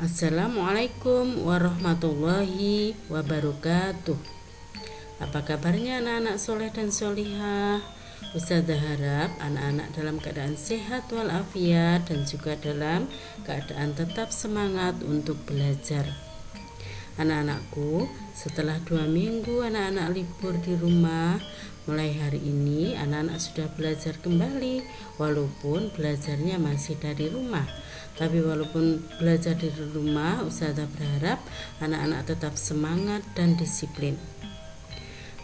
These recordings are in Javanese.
Assalamualaikum warahmatullahi wabarakatuh. Apa kabarnya anak-anak soleh dan solihah? Ustazah harap anak-anak dalam keadaan sehat walafiat dan juga dalam keadaan tetap semangat untuk belajar. Anak-anakku, setelah 2 minggu anak-anak libur di rumah, mulai hari ini anak-anak sudah belajar kembali, walaupun belajarnya masih dari rumah. Tapi walaupun belajar di rumah, Ustazah berharap anak-anak tetap semangat dan disiplin.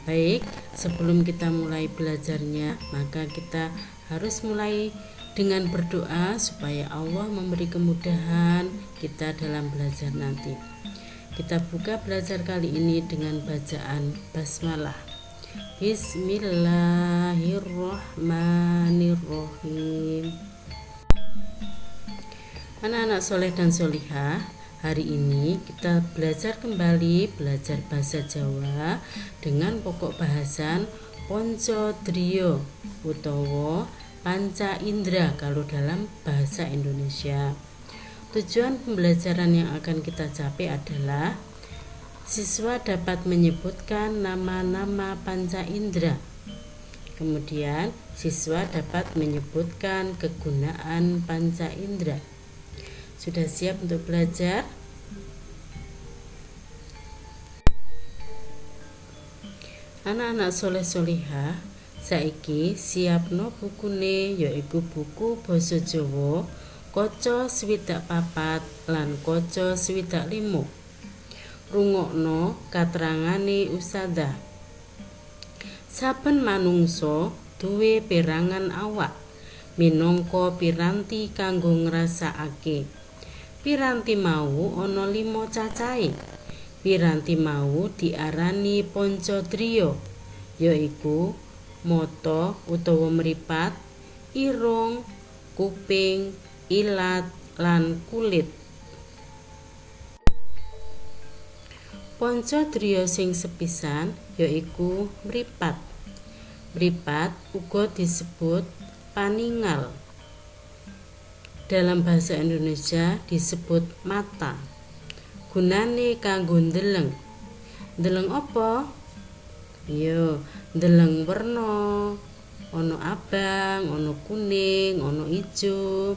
Baik, sebelum kita mulai belajarnya, maka kita harus mulai dengan berdoa supaya Allah memberi kemudahan kita dalam belajar nanti. Kita buka belajar kali ini dengan bacaan basmalah. Bismillahirrahmanirrahim. Anak-anak soleh dan solihah, hari ini kita belajar kembali belajar bahasa Jawa dengan pokok bahasan Ponco Driyo utawa Panca Indra kalau dalam bahasa Indonesia. Tujuan pembelajaran yang akan kita capai adalah siswa dapat menyebutkan nama-nama panca indera. Kemudian siswa dapat menyebutkan kegunaan panca indera. Sudah siap untuk belajar? Anak-anak soleh solihah, saiki siapno bukune yaiku buku basa Jawa kaca 64 lan kaca 65. Rungokno katerangane Ustazah. Saben manungsa duwe perangan awak minangka piranti kanggo ngrasakake. Piranti mau ana 5 cacahe. Piranti mau diarani Ponco Driyo, yaiku mata utawa mripat, irung, kuping, ilat lan kulit. Ponco Driyo sing sepisan yaiku mripat. Mripat uga disebut paningal. Dalam bahasa Indonesia disebut mata. Gunane kanggo ndeleng. Ndeleng apa? Yo, ndeleng werna. Ono abang, ono kuning, ono ijo,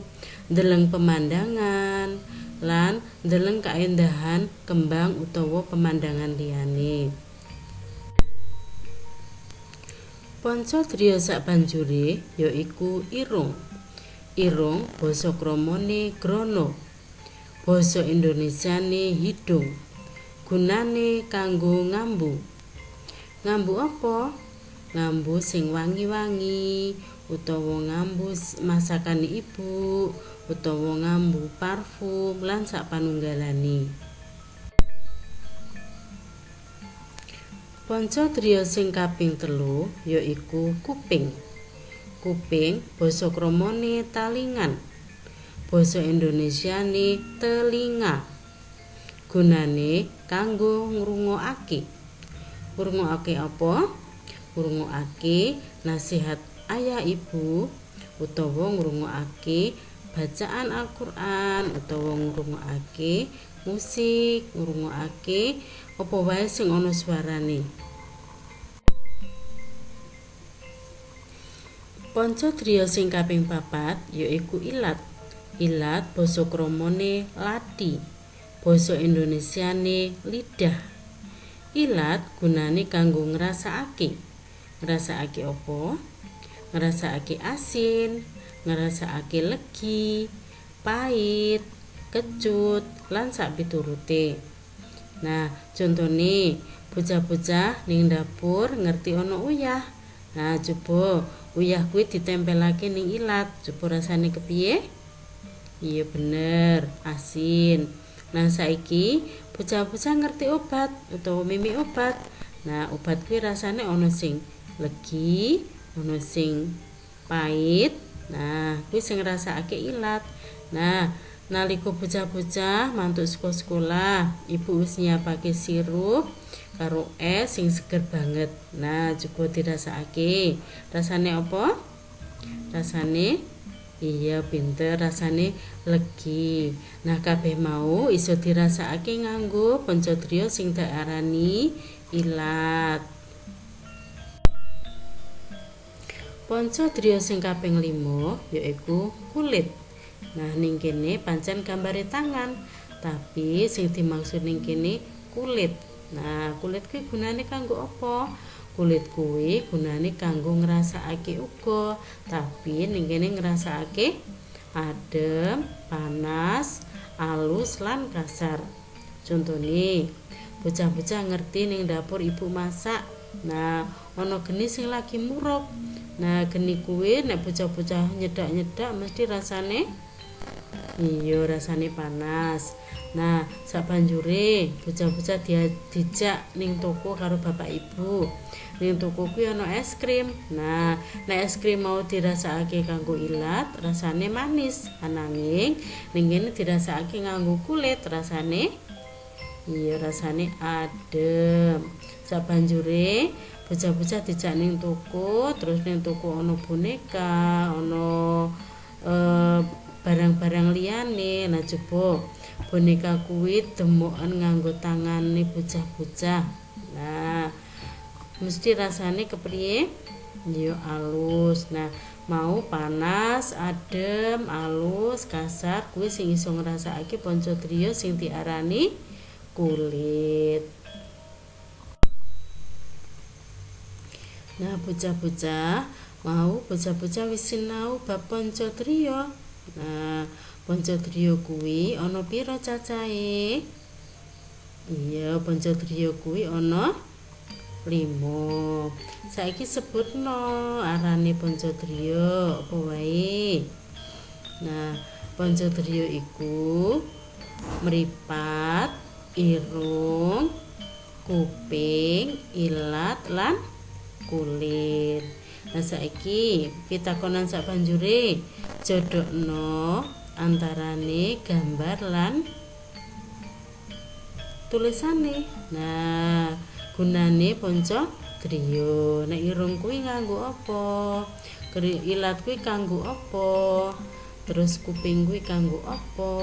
ndeleng pemandangan, lan ndeleng kaendahan kembang utawa pemandangan liyane. Ponco Driyo sabanjure yaiku irung. Irung basa kramane grana. Basa Indonesiane hidung. Gunane kanggo ngambu. Ngambu apa? Ngambu sing wangi-wangi, utawa ngambu masakan ibu, utawa ngambu parfum lan sapanunggalane. Ponco Driyo sing kaping 3 yaiku kuping. Kuping basa kramane talingan. Basa Indonesiane telinga. Gunane kanggo ngrungokake. Ngrungokake apa? Ngrungokake nasihat ayah ibu, utawa ngrungokake bacaan Al-Qur'an, utawa ngrungokake musik, ngrungokake apa wae sing ana suarane. Ponco Driyo sing kaping 4 yaiku ilat. Ilat basa kramane lati. Basa Indonesiane lidah. Ilat gunane kanggo ngrasakake. Ngrasakake apa? Ngrasakake asin, ngrasakake legi, pahit, kecut, lan sak piturute. Nah, contone bocah-bocah ning dapur ngerti ana uyah. Nah, coba uyah kuwi ditempelake ning ilat, coba rasane kepiye? Iya bener, asin. Nah, saiki bocah-bocah ngerti obat utawa mimi obat. Nah, obat kuwi rasane ana sing legi, ana sing pahit. Nah, kuwi sing ngrasakake ilat. Nah, nalika bocah-bocah mantuk sekolah, ibu wis nyiapake sirup karo es sing seger banget. Nah, coba dirasakake. Rasane apa? Rasane Iya pinter, rasane legi. Nah kabeh mau iso dirasakake nganggo panca-triya sing diarani ilat. Panca-triya sing kaping 5 yaiku kulit. Nah ning kene pancen gambare tangan, tapi sing dimaksud ning kene kulit. Nah kulit kuwi gunane kanggo apa? Kulit kuwi gunane kanggo ngrasakake uga, tapi ning kene ngrasakake adem, panas, alus lan kasar. Contone, bocah-bocah ngerti ning dapur ibu masak. Nah, ana geni sing lagi murup. Nah, geni kuwi nek bocah-bocah nyedak-nyedak mesti rasane iya rasane panas. Nah, sabanjure bocah-bocah dijak ning toko karo bapak ibu. Ning toko kuwi ana es krim. Nah, nek es krim mau dirasakake kanggo ilat, rasane manis. Ananging ning kene dirasakake nganggo kulit, rasane iya rasane adem. Sabanjure bocah-bocah dijak ning toko, terus ning toko ana boneka, ana eh, barang-barang liyane. Nah coba boneka kuwi demoken nganggo tangane bocah-bocah. Nah mesti rasane kepriye? Ya alus. Nah mau panas, adem, alus, kasar kuwi sing iso ngrasakake panca-triya sing diarani kulit. Nah bocah-bocah wis sinau bab panca-triya. Nah, panca-triya kuwi ana pira cacahe? Iya, panca-triya kuwi ana 5. Saiki sebutno arane panca-triya apa wae. Nah, panca-triya iku mripat, irung, kuping, ilat lan kulit. Nah saiki pitakonan sabanjure jodhokno antarane gambar lan tulisane. Nah gunane panca-triya. Nek irung kuwi nganggo apa? Ilat kuwi kanggo apa? Terus kuping kuwi kanggo apa?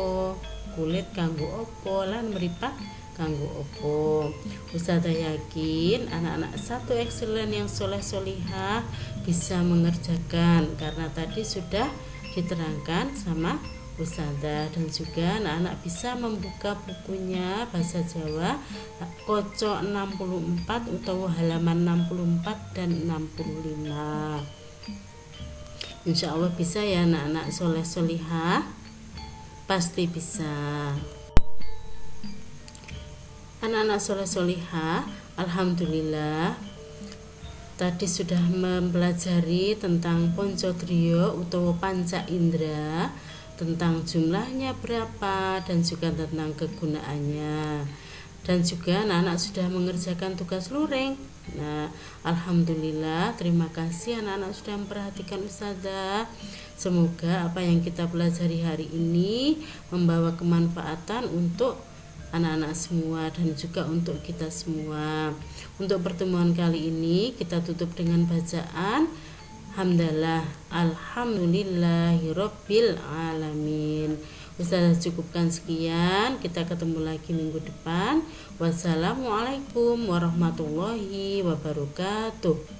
Kulit kanggo apa? Lan mripat kanggo apa? Ustazah yakin anak-anak satu excellent yang soleh solihah bisa mengerjakan karena tadi sudah diterangkan sama Ustazah, dan juga anak-anak bisa membuka bukunya bahasa Jawa Kocok 64 atau halaman 64 dan 65. Insya Allah bisa ya anak-anak soleh solihah, pasti bisa. Anak-anak soleh solihah, alhamdulillah tadi sudah mempelajari tentang panca-triya utawa panca indera, tentang jumlahnya berapa dan juga tentang kegunaannya, dan juga anak-anak sudah mengerjakan tugas luring. Nah alhamdulillah, terima kasih anak-anak sudah memperhatikan Ustazah. Semoga apa yang kita pelajari hari ini membawa kemanfaatan untuk anak-anak semua dan juga untuk kita semua. Untuk pertemuan kali ini kita tutup dengan bacaan hamdalah alhamdulillahirabbil alamin. Ustazah cukupkan sekian, kita ketemu lagi minggu depan. Wassalamualaikum warahmatullahi wabarakatuh.